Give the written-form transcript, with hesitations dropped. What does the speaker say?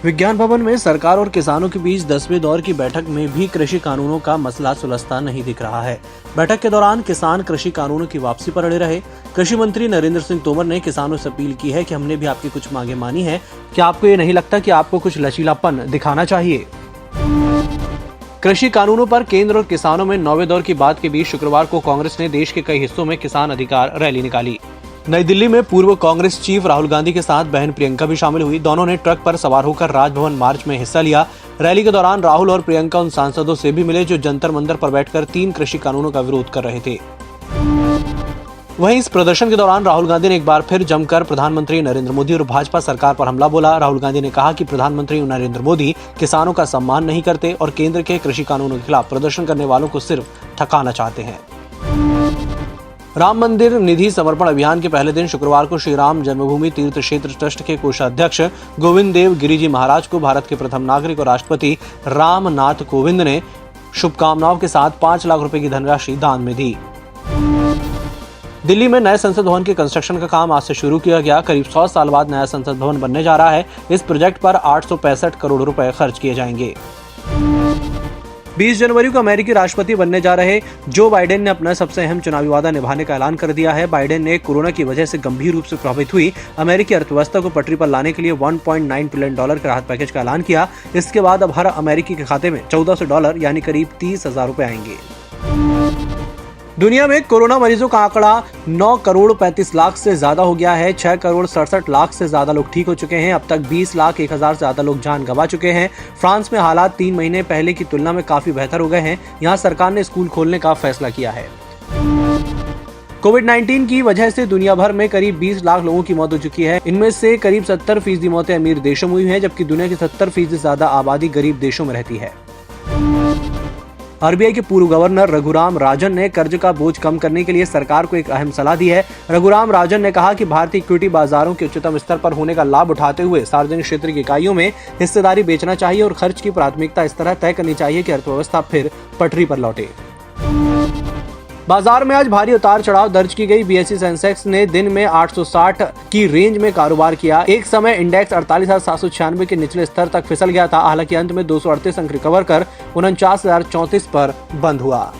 विज्ञान भवन में सरकार और किसानों के बीच 10वें दौर की बैठक में भी कृषि कानूनों का मसला सुलझता नहीं दिख रहा है। बैठक के दौरान किसान कृषि कानूनों की वापसी पर अड़े रहे। कृषि मंत्री नरेंद्र सिंह तोमर ने किसानों से अपील की है कि हमने भी आपकी कुछ मांगे मानी है, क्या आपको ये नहीं लगता कि आपको कुछ लचीलापन दिखाना चाहिए। कृषि कानूनों पर केंद्र और किसानों में 9वें दौर की बात के बीच शुक्रवार को कांग्रेस ने देश के कई हिस्सों में किसान अधिकार रैली निकाली। नई दिल्ली में पूर्व कांग्रेस चीफ राहुल गांधी के साथ बहन प्रियंका भी शामिल हुई। दोनों ने ट्रक पर सवार होकर राजभवन मार्च में हिस्सा लिया। रैली के दौरान राहुल और प्रियंका उन सांसदों से भी मिले जो जंतर मंतर पर बैठकर 3 कृषि कानूनों का विरोध कर रहे थे। वहीं इस प्रदर्शन के दौरान राहुल गांधी ने एक बार फिर जमकर प्रधानमंत्री नरेंद्र मोदी और भाजपा सरकार पर हमला बोला। राहुल गांधी ने कहा कि प्रधानमंत्री नरेंद्र मोदी किसानों का सम्मान नहीं करते और केंद्र के कृषि कानूनों के खिलाफ प्रदर्शन करने वालों को सिर्फ थकाना चाहते हैं। राम मंदिर निधि समर्पण अभियान के पहले दिन शुक्रवार को श्री राम जन्मभूमि तीर्थ क्षेत्र ट्रस्ट के कोषाध्यक्ष गोविंद देव गिरी जी महाराज को भारत के प्रथम नागरिक और राष्ट्रपति रामनाथ कोविंद ने शुभकामनाओं के साथ 5 लाख रुपए की धनराशि दान में दी। दिल्ली में नए संसद भवन के कंस्ट्रक्शन का काम आज से शुरू किया गया। करीब 100 साल बाद नया संसद भवन बनने जा रहा है। इस प्रोजेक्ट पर 865 करोड़ रुपए खर्च किए जाएंगे। 20 जनवरी को अमेरिकी राष्ट्रपति बनने जा रहे जो बाइडेन ने अपना सबसे अहम चुनावी वादा निभाने का ऐलान कर दिया है। बाइडेन ने कोरोना की वजह से गंभीर रूप से प्रभावित हुई अमेरिकी अर्थव्यवस्था को पटरी पर लाने के लिए $1.9 ट्रिलियन के राहत पैकेज का ऐलान किया। इसके बाद अब हर अमेरिकी के खाते में $1400 यानी करीब 30,000 रुपए आएंगे। दुनिया में कोरोना मरीजों का आंकड़ा 9 करोड़ 35 लाख से ज्यादा हो गया है। 6 करोड़ 67 लाख से ज्यादा लोग ठीक हो चुके हैं। अब तक 20 लाख 1 हजार से ज्यादा लोग जान गंवा चुके हैं। फ्रांस में हालात 3 महीने पहले की तुलना में काफी बेहतर हो गए हैं। यहाँ सरकार ने स्कूल खोलने का फैसला किया है। कोविड-19 की वजह से दुनिया भर में करीब 20 लाख लोगों की मौत हो चुकी है। इनमें से करीब 70% मौतें अमीर देशों में हुई हैं, जबकि दुनिया की 70% से ज्यादा आबादी गरीब देशों में रहती है। आरबीआई के पूर्व गवर्नर रघुराम राजन ने कर्ज का बोझ कम करने के लिए सरकार को एक अहम सलाह दी है। रघुराम राजन ने कहा कि भारतीय इक्विटी बाजारों के उच्चतम स्तर पर होने का लाभ उठाते हुए सार्वजनिक क्षेत्र की इकाइयों में हिस्सेदारी बेचना चाहिए और खर्च की प्राथमिकता इस तरह तय करनी चाहिए कि अर्थव्यवस्था फिर पटरी पर लौटे। बाजार में आज भारी उतार चढ़ाव दर्ज की गई। बीएसई सेंसेक्स ने दिन में 860 की रेंज में कारोबार किया। एक समय इंडेक्स 48,796 के निचले स्तर तक फिसल गया था। हालांकि अंत में 238 अंक रिकवर कर 49,034 पर बंद हुआ।